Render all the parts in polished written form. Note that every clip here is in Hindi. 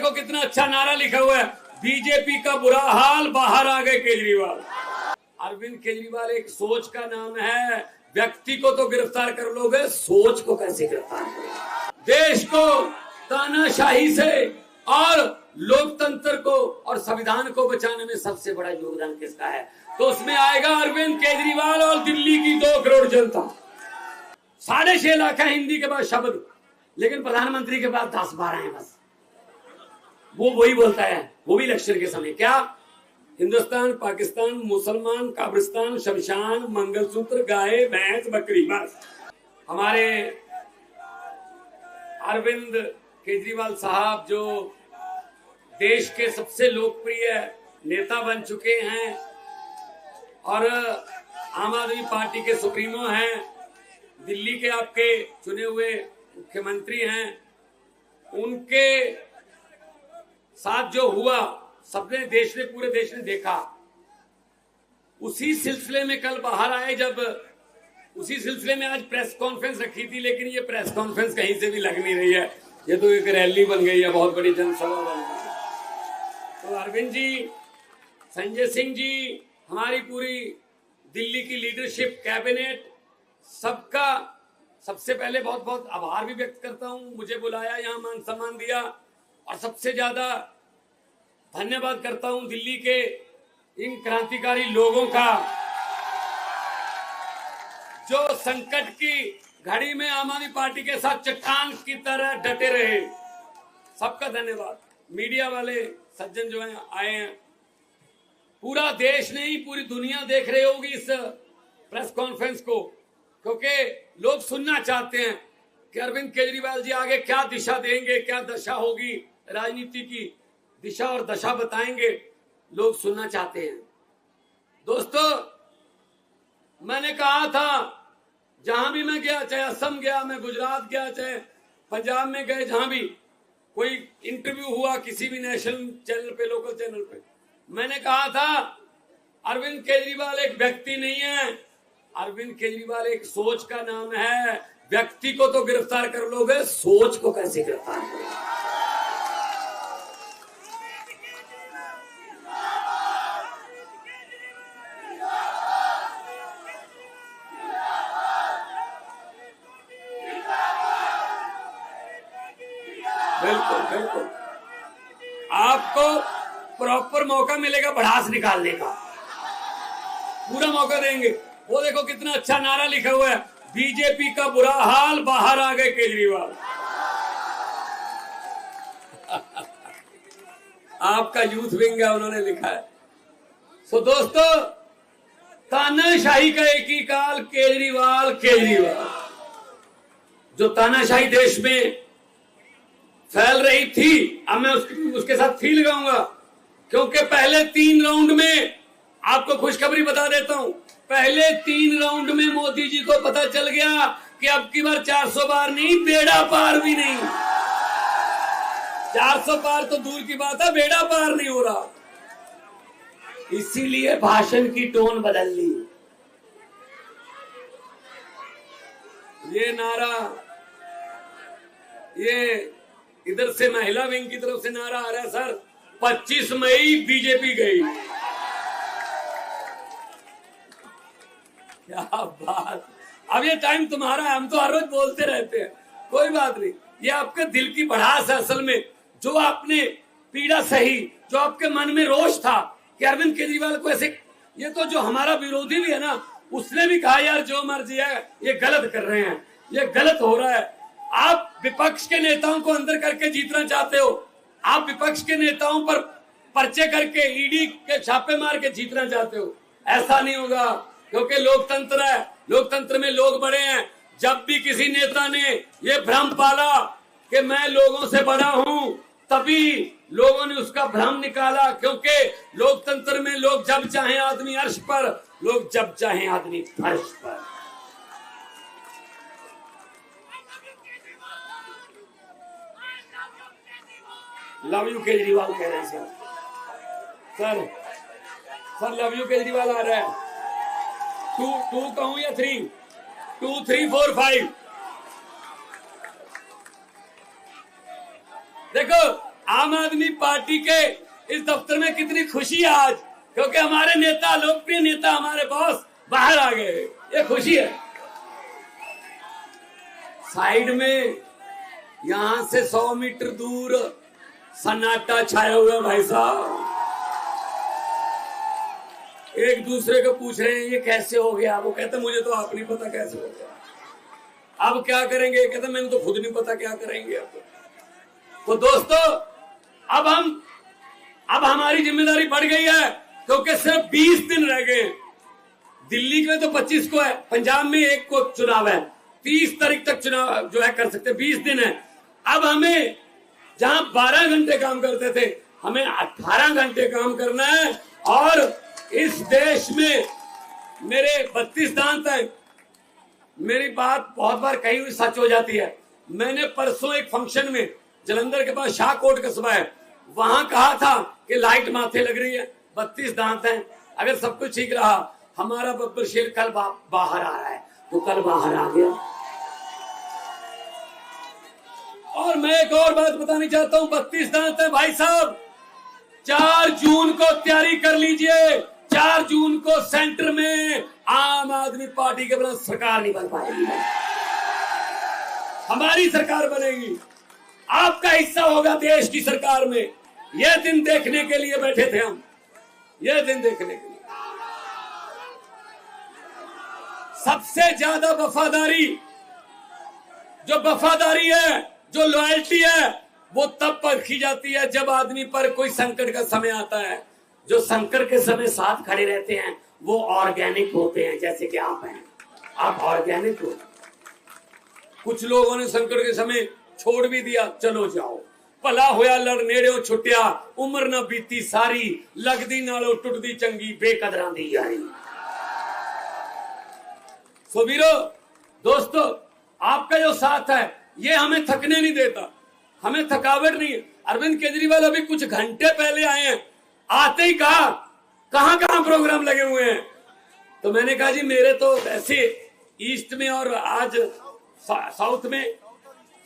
देखो कितना अच्छा नारा लिखा हुआ है, बीजेपी का बुरा हाल, बाहर आ गए केजरीवाल। अरविंद केजरीवाल एक सोच का नाम है, व्यक्ति को तो गिरफ्तार कर लोगे, सोच को कैसे गिरफ्तार करोगे? देश को तानाशाही से और लोकतंत्र को और संविधान को बचाने में सबसे बड़ा योगदान किसका है? तो उसमें आएगा अरविंद केजरीवाल और दिल्ली की 2 करोड़ जनता। 6.5 लाख है हिंदी के बाद शब्द, लेकिन प्रधानमंत्री के पास 10-12 है बस। वो वही बोलता है, वो भी इलेक्शन के समय, क्या हिंदुस्तान, पाकिस्तान, मुसलमान, कब्रिस्तान, शमशान, मंगलसूत्र, गाय, भैंस, बकरी, बस। हमारे अरविंद केजरीवाल साहब जो देश के सबसे लोकप्रिय नेता बन चुके हैं और आम आदमी पार्टी के सुप्रीमो हैं, दिल्ली के आपके चुने हुए मुख्यमंत्री हैं, उनके साथ जो हुआ सबने पूरे देश ने देखा। उसी सिलसिले में कल बाहर आए, जब उसी सिलसिले में आज प्रेस कॉन्फ्रेंस रखी थी, लेकिन ये प्रेस कॉन्फ्रेंस कहीं से भी लग नहीं रही है, ये तो एक रैली बन गई है, बहुत बड़ी जनसभा बन गई। तो अरविंद जी, संजय सिंह जी, हमारी पूरी दिल्ली की लीडरशिप, कैबिनेट, सबका सबसे पहले बहुत बहुत आभार भी व्यक्त करता हूं। मुझे बुलाया, यहाँ मान सम्मान दिया, और सबसे ज्यादा धन्यवाद करता हूं दिल्ली के इन क्रांतिकारी लोगों का, जो संकट की घड़ी में आम आदमी पार्टी के साथ चट्टान की तरह डटे रहे। सबका धन्यवाद। मीडिया वाले सज्जन जो हैं आए हैं, पूरा देश नहीं पूरी दुनिया देख रही होगी इस प्रेस कॉन्फ्रेंस को, क्योंकि लोग सुनना चाहते हैं कि अरविंद केजरीवाल जी आगे क्या दिशा देंगे, क्या दशा होगी, राजनीति की दिशा और दशा बताएंगे, लोग सुनना चाहते हैं। दोस्तों, मैंने कहा था, जहां भी मैं गया, चाहे असम गया, मैं गुजरात गया, चाहे पंजाब में गए, जहां भी कोई इंटरव्यू हुआ किसी भी नेशनल चैनल पे, लोकल चैनल पे, मैंने कहा था अरविंद केजरीवाल एक व्यक्ति नहीं है, अरविंद केजरीवाल एक सोच का नाम है। व्यक्ति को तो गिरफ्तार कर लोगे, सोच को कैसे गिरफ्तार करोगे? बिल्कुल बिल्कुल, आपको प्रॉपर मौका मिलेगा भड़ास निकालने का, पूरा मौका देंगे। वो देखो कितना अच्छा नारा लिखा हुआ है, बीजेपी का बुरा हाल, बाहर आ गए केजरीवाल। आपका यूथ विंग है, उन्होंने लिखा है। सो दोस्तों, तानाशाही का एक ही काल, केजरीवाल केजरीवाल। जो तानाशाही देश में फैल रही थी, अब मैं उसके साथ फी लगाऊंगा, क्योंकि पहले 3 राउंड में, आपको खुशखबरी बता देता हूं, पहले 3 राउंड में मोदी जी को पता चल गया कि अब की बार 400 पार नहीं, बेड़ा पार भी नहीं। 400 पार तो दूर की बात है, बेड़ा पार नहीं हो रहा। इसीलिए भाषण की टोन बदल ली। ये नारा, ये इधर से महिला विंग की तरफ से नारा आ रहा है, सर 25 मई बीजेपी गई। क्या बात। अब ये टाइम तुम्हारा है, हम तो हर रोज बोलते रहते हैं, कोई बात नहीं। ये आपके दिल की भड़ास है असल में, जो आपने पीड़ा सही, जो आपके मन में रोष था कि अरविंद केजरीवाल को ऐसे, ये तो जो हमारा विरोधी भी है ना, उसने भी कहा यार जो मर्जी है, ये गलत कर रहे हैं, ये गलत हो रहा है। आप विपक्ष के नेताओं को अंदर करके जीतना चाहते हो, आप विपक्ष के नेताओं पर पर्चे करके, ईडी के छापे मार के जीतना चाहते हो, ऐसा नहीं होगा, क्योंकि लोकतंत्र है, लोकतंत्र में लोग बड़े हैं। जब भी किसी नेता ने ये भ्रम पाला कि मैं लोगों से बड़ा हूं, तभी लोगों ने उसका भ्रम निकाला, क्योंकि लोकतंत्र में लोग जब चाहे आदमी अर्श पर, लोग जब चाहे आदमी फर्श पर। लव यू केजरीवाल कह रहे हैं sir, sir love you Kejriwal आ रहा है। 2 कहूं या 3? 2 3 4 5। देखो आम आदमी पार्टी के इस दफ्तर में कितनी खुशी है आज, क्योंकि हमारे नेता, लोकप्रिय नेता, हमारे बॉस बाहर आ गए। ये खुशी है। साइड में यहां से 100 मीटर दूर सन्नाटा छाया हुआ है भाई साहब। एक दूसरे को पूछ रहे हैं ये कैसे हो गया। वो कहते मुझे तो आप नहीं पता कैसे हो गया, अब क्या करेंगे। कहते मैंने तो खुद नहीं पता क्या करेंगे अब। तो दोस्तों अब हमारी जिम्मेदारी बढ़ गई है, क्योंकि सिर्फ 20 दिन रह गए। दिल्ली में तो 25 को है, पंजाब में 1 को चुनाव है, 30 तारीख तक चुनाव जो है कर सकते, 20 दिन है। अब हमें जहां 12 घंटे काम करते थे, हमें 18 घंटे काम करना है। और इस देश में मेरे 32 दांत हैं। मेरी बात बहुत बार कही हुई सच हो जाती है। मैंने परसों एक फंक्शन में, जलंधर के पास शाहकोट कस्बा है, वहां कहा था कि लाइट माथे लग रही है, 32 दांत हैं। अगर सब कुछ ठीक रहा, हमारा बब्बर शेर कल बाहर आ रहा है, तो कल बाहर आ गया। और मैं एक और बात बतानी चाहता हूं, 32 दांत है भाई साहब। 4 जून को तैयारी कर लीजिए। 4 जून को सेंटर में आम आदमी पार्टी के बिना सरकार नहीं बन पाएगी। हमारी सरकार बनेगी, आपका हिस्सा होगा देश की सरकार में। यह दिन देखने के लिए बैठे थे हम, यह दिन देखने के लिए। सबसे ज्यादा वफादारी है, जो लॉयल्टी है, वो तब परखी जाती है जब आदमी पर कोई संकट का समय आता है। जो संकट के समय साथ खड़े रहते हैं वो ऑर्गेनिक होते हैं, जैसे कि आप हैं। आप ऑर्गेनिक हो। कुछ लोगों ने संकट के समय छोड़ भी दिया, चलो जाओ, भला होया लड़ नेड़े छुट्टिया, उम्र ना बीती सारी, लगदी नालों टुटदी चंगी, बेकदरां दी यारी। सो वीरो, दोस्तों, आपका जो साथ है ये हमें थकने नहीं देता, हमें थकावट नहीं है। अरविंद केजरीवाल अभी कुछ घंटे पहले आए हैं, आते ही कहा कहां प्रोग्राम लगे हुए हैं। तो मैंने कहा जी मेरे तो ऐसे ईस्ट में और आज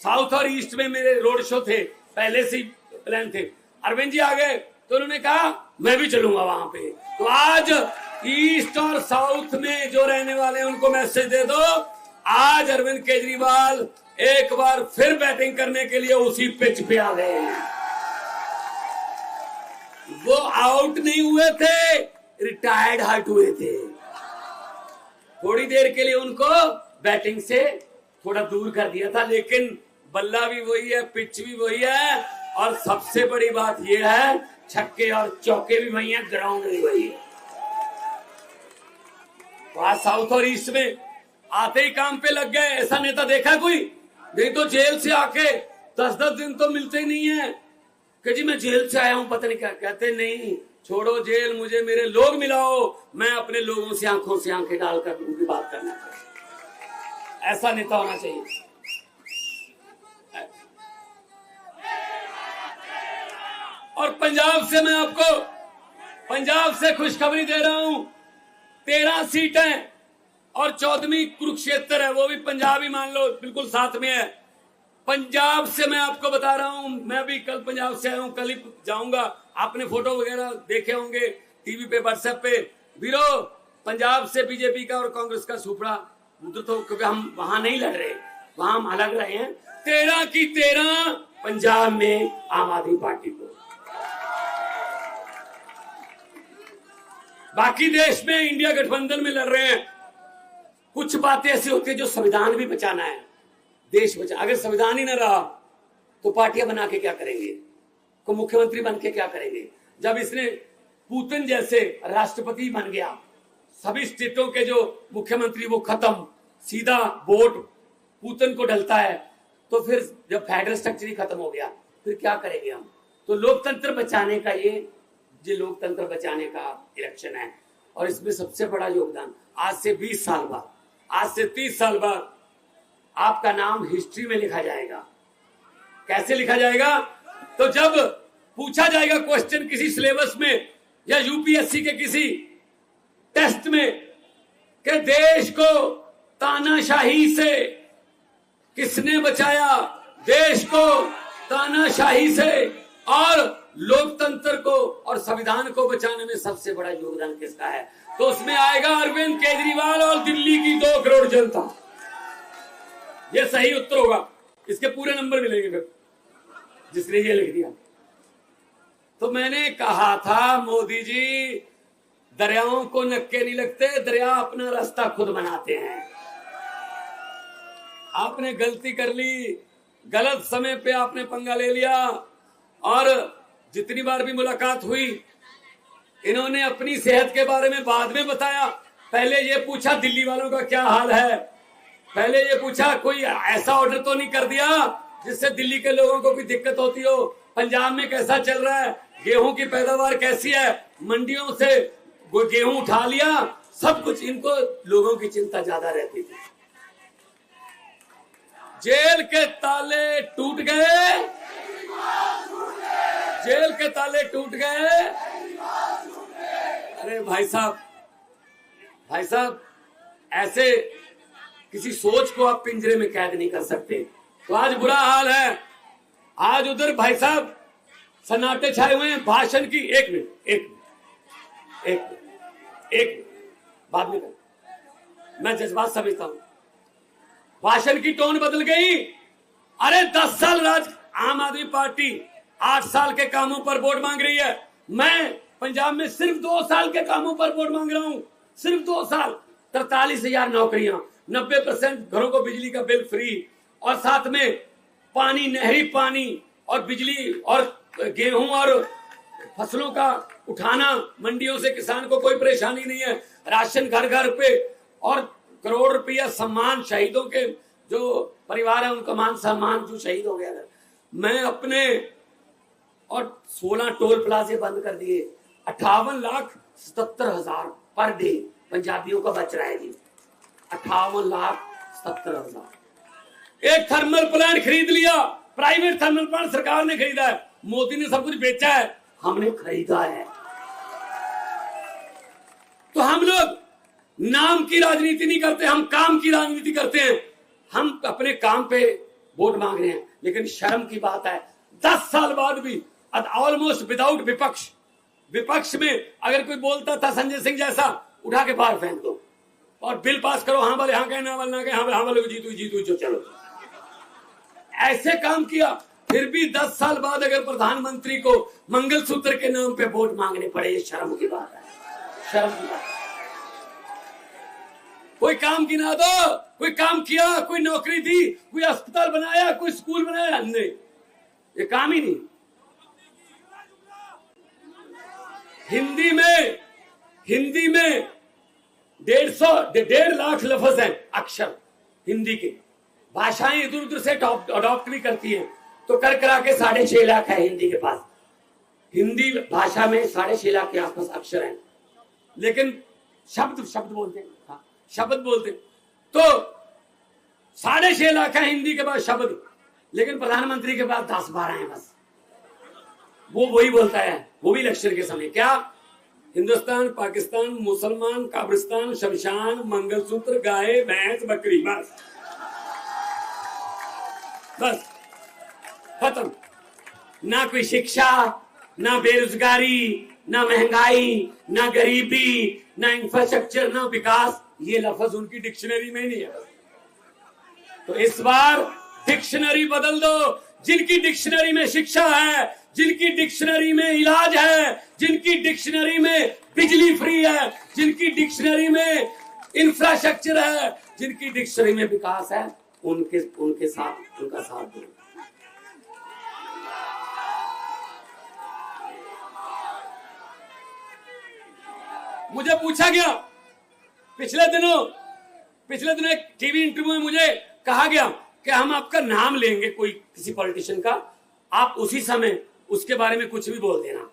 साउथ और ईस्ट में मेरे रोड शो थे, पहले से प्लान थे। अरविंद जी आ गए तो उन्होंने कहा मैं भी चलूंगा वहां पे। तो आज ईस्ट और साउथ में जो रहने वाले हैं उनको मैसेज दे दो, आज अरविंद केजरीवाल एक बार फिर बैटिंग करने के लिए उसी पिच पे आ गए हैं। वो आउट नहीं हुए थे, रिटायर्ड हट हुए थे। थोड़ी देर के लिए उनको बैटिंग से थोड़ा दूर कर दिया था, लेकिन बल्ला भी वही है, पिच भी वही है, और सबसे बड़ी बात यह है छक्के और चौके भी वही है, ग्राउंड भी वही है। तो आज साउथ और ईस्ट में आते ही काम पे लग गए। ऐसा नेता देखा कोई? नहीं तो जेल से आके 10-10 दिन तो मिलते ही नहीं है कि जी मैं जेल से आया हूं, पता नहीं क्या कहते। नहीं, छोड़ो जेल, मुझे मेरे लोग मिलाओ, मैं अपने लोगों से आंखों से आंखें डालकर उनकी बात करना चाहिए। ऐसा नेता होना चाहिए। और पंजाब से खुशखबरी दे रहा हूं, 13 सीटें और 14वीं कुरुक्षेत्र है, वो भी पंजाब ही मान लो, बिल्कुल साथ में है। पंजाब से मैं आपको बता रहा हूं, मैं भी कल पंजाब से आया हूं, कल ही जाऊंगा। आपने फोटो वगैरह देखे होंगे टीवी पे, व्हाट्सएप पे। वीरो, पंजाब से बीजेपी का और कांग्रेस का सुपड़ा उधर, तो क्योंकि हम वहां नहीं लड़ रहे, वहां हम अलग रहे हैं। 13 की 13 पंजाब में आम आदमी पार्टी को। बाकी देश में इंडिया गठबंधन में लड़ रहे हैं। कुछ बातें ऐसी होती है जो संविधान भी बचाना है, देश बचा। अगर संविधान ही ना रहा तो पार्टियां बना के क्या करेंगे, को मुख्यमंत्री बन के क्या करेंगे। जब इसने पुतिन जैसे राष्ट्रपति बन गया, सभी स्टेटों के जो मुख्यमंत्री वो खत्म, सीधा वोट पुतिन को डलता है, तो फिर जब फेडरल स्ट्रक्चर ही खत्म हो गया, फिर क्या करेंगे हम। तो लोकतंत्र बचाने का ये लोकतंत्र बचाने का इलेक्शन है। और इसमें सबसे बड़ा योगदान, आज से 20 साल बाद, आज से 30 साल बाद आपका नाम हिस्ट्री में लिखा जाएगा। कैसे लिखा जाएगा? तो जब पूछा जाएगा क्वेश्चन किसी सिलेबस में या यूपीएससी के किसी टेस्ट में कि देश को तानाशाही से किसने बचाया, देश को तानाशाही से और लोकतंत्र को और संविधान को बचाने में सबसे बड़ा योगदान किसका है? तो उसमें आएगा अरविंद केजरीवाल और दिल्ली की 2 करोड़ जनता। ये सही उत्तर होगा। इसके पूरे नंबर मिलेंगे फिर जिसने ये लिख दिया। तो मैंने कहा था मोदी जी, दरियाओं को नक्के नहीं लगते, दरिया अपना रास्ता खुद बनाते हैं। आपने गलती कर ली, गलत समय पे आपने पंगा ले लिया। और जितनी बार भी मुलाकात हुई, इन्होंने अपनी सेहत के बारे में बाद में बताया। पहले ये पूछा दिल्ली वालों का क्या हाल है, पहले ये पूछा कोई ऐसा ऑर्डर तो नहीं कर दिया जिससे दिल्ली के लोगों को कोई दिक्कत होती हो, पंजाब में कैसा चल रहा है, गेहूं की पैदावार कैसी है, मंडियों से गेहूं उठा लिया, सब कुछ। इनको लोगों की चिंता ज्यादा रहती थी। जेल के ताले टूट गए, जेल के ताले टूट गए। अरे भाई साहब ऐसे किसी सोच को आप पिंजरे में कैद नहीं कर सकते। तो आज बुरा हाल है। आज उधर भाई साहब सन्नाटे छाए हुए हैं भाषण की। एक मिनट बाद में मैं जज्बात समझता हूं। भाषण की टोन बदल गई। अरे 10 साल आम आदमी पार्टी 8 साल के कामों पर वोट मांग रही है। मैं पंजाब में सिर्फ 2 साल के कामों पर वोट मांग रहा हूं, सिर्फ 2 साल। 43,000 नौकरियां, 90% घरों को बिजली का बिल फ्री, और साथ में पानी, नहरी पानी और बिजली और गेहूं और फसलों का उठाना, मंडियों से किसान को कोई परेशानी नहीं है, राशन घर घर पे, और करोड़ रुपया सम्मान शहीदों के जो परिवार है उनका मान सम्मान जो शहीद हो गया। मैं अपने और 16 टोल प्लाजे बंद कर दिए। 58,77,000 पर डे पंजाबियों का बच रहा है जी। 58,77,000। एक थर्मल प्लांट खरीद लिया, प्राइवेट थर्मल प्लांट सरकार ने खरीदा है। मोदी ने सब कुछ बेचा है, हमने खरीदा है। तो हम लोग नाम की राजनीति नहीं करते, हम काम की राजनीति करते हैं। हम अपने काम पे वोट मांग रहे हैं, लेकिन शर्म की बात है 10 साल बाद भी ऑलमोस्ट विदाउट विपक्ष में अगर कोई बोलता था संजय सिंह जैसा, उठा के बाहर फेंक दो और बिल पास करो। हाँ वाले हाँ कहे, ना वाले ना कहे, हाँ वाले को जीतू जो चलो। ऐसे काम किया। फिर भी 10 साल बाद अगर प्रधानमंत्री को मंगलसूत्र के नाम पे वोट मांगने पड़े, ये शर्म की बात है, शर्म की बात। कोई काम गिना दो, कोई काम किया, कोई नौकरी दी, कोई अस्पताल बनाया, कोई स्कूल बनाया, नहीं, ये काम ही नहीं। हिंदी में 1.5 लाख लफ्ज हैं, अक्षर हिंदी के। भाषाएं इधर उधर से अडॉप्ट भी करती हैं, तो कर करा के 6.5 लाख है हिंदी के पास। हिंदी भाषा में 6.5 लाख के आसपास अक्षर हैं, लेकिन शब्द बोलते हैं, हाँ शब्द बोलते हैं। तो 6.5 लाख है हिंदी के पास शब्द, लेकिन प्रधानमंत्री के पास 10-12 हैं बस। वो वही बोलता है, वो भी इलेक्शन के समय। क्या? हिंदुस्तान, पाकिस्तान, मुसलमान, काब्रिस्तान, शमशान, मंगलसूत्र, गाय, भैंस, बकरी, बस खत्म। ना कोई शिक्षा, ना बेरोजगारी, ना महंगाई, ना गरीबी, ना इंफ्रास्ट्रक्चर, ना विकास। ये लफ्ज उनकी डिक्शनरी में नहीं है। तो इस बार डिक्शनरी बदल दो। जिनकी डिक्शनरी में शिक्षा है, जिनकी डिक्शनरी में इलाज है, जिनकी डिक्शनरी में बिजली फ्री है, जिनकी डिक्शनरी में इंफ्रास्ट्रक्चर है, जिनकी डिक्शनरी में विकास है, उनके साथ उनका साथ दो। मुझे पूछा गया पिछले दिनों एक टीवी इंटरव्यू में मुझे कहा गया कि हम आपका नाम लेंगे कोई किसी पॉलिटिशियन का, आप उसी समय उसके बारे में कुछ भी बोल देना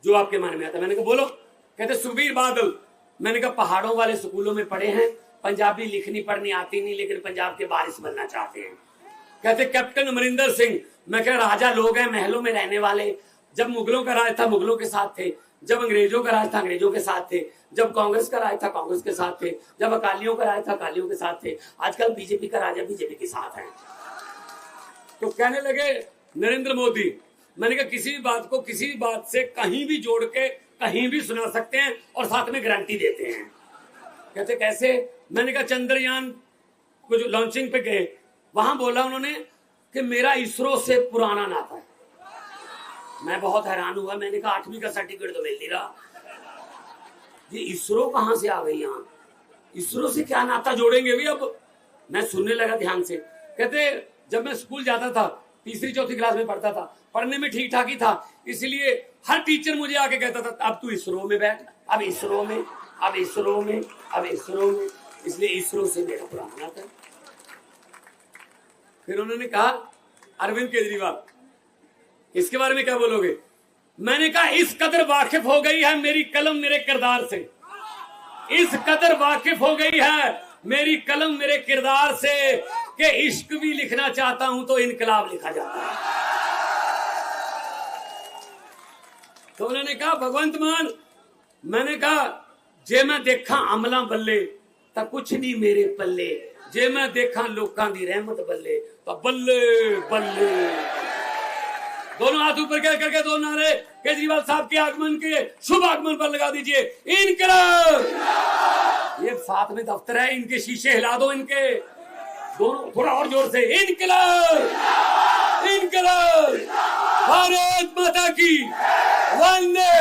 जो आपके मन में आता। मैंने कहा बोलो। कहते सुखबीर बादल। मैंने कहा पहाड़ों वाले स्कूलों में पढ़े हैं, पंजाबी लिखनी पढ़नी आती नहीं, लेकिन पंजाब के वारिस बनना चाहते हैं। कहते कैप्टन अमरिंदर सिंह। मैं कह राजा लोग हैं, महलों में रहने वाले। जब मुगलों का राज था मुगलों के साथ थे, जब अंग्रेजों का राज था अंग्रेजों के साथ थे, जब कांग्रेस का राज था कांग्रेस के साथ थे, जब अकालियों का राज था अकालियों के साथ थे, आजकल बीजेपी का राज है बीजेपी के साथ है। तो कहने लगे नरेंद्र मोदी, मैंने कहा किसी भी बात को किसी भी बात से कहीं भी जोड़ के कहीं भी सुना सकते हैं और साथ में गारंटी देते हैं। कहते कैसे? मैंने कहा चंद्रयान को जो लॉन्चिंग पे गए वहां बोला उन्होंने कि मेरा इसरो से पुराना नाता है। मैं बहुत हैरान हुआ, मैंने कहा 8वीं का सर्टिफिकेट तो मिल नहीं रहा, ये इसरो कहां से आ गई यहाँ? इसरो से क्या नाता जोड़ेंगे भी अब? मैं सुनने लगा ध्यान से। कहते जब मैं स्कूल जाता था, तीसरी चौथी क्लास में पढ़ता था, पढ़ने में ठीक ठाक ही था, इसलिए हर टीचर मुझे आके कहता था अब तू इसरो में बैठ, अब इसरो में, अब इसरो में, अब इसरो में, इसलिए इसरो से मेरा पुराना नाता है। फिर उन्होंने कहा अरविंद केजरीवाल इसके बारे में क्या बोलोगे? मैंने कहा इस कदर वाकिफ हो गई है मेरी कलम मेरे किरदार से, इस कदर वाकिफ हो गई है मेरी कलम मेरे किरदार से कि इश्क भी लिखना चाहता हूं तो इनकलाब लिखा जाता है। तो उन्होंने कहा भगवंत मान, मैंने कहा जे मैं देखा अमला बल्ले तो कुछ नहीं मेरे पल्ले, जे मैं देखा लोकां दी रहमत बल्ले तो बल्ले बल्ले। दोनों हाथ ऊपर करके दो नारे केजरीवाल साहब के आगमन के शुभ आगमन पर लगा दीजिए। इनकलाब। ये साथ में दफ्तर है, इनके शीशे हिला दो, इनके दोनों थोड़ा और जोर से। इनकलाब, इनकलाब, भारत माता की, वंदे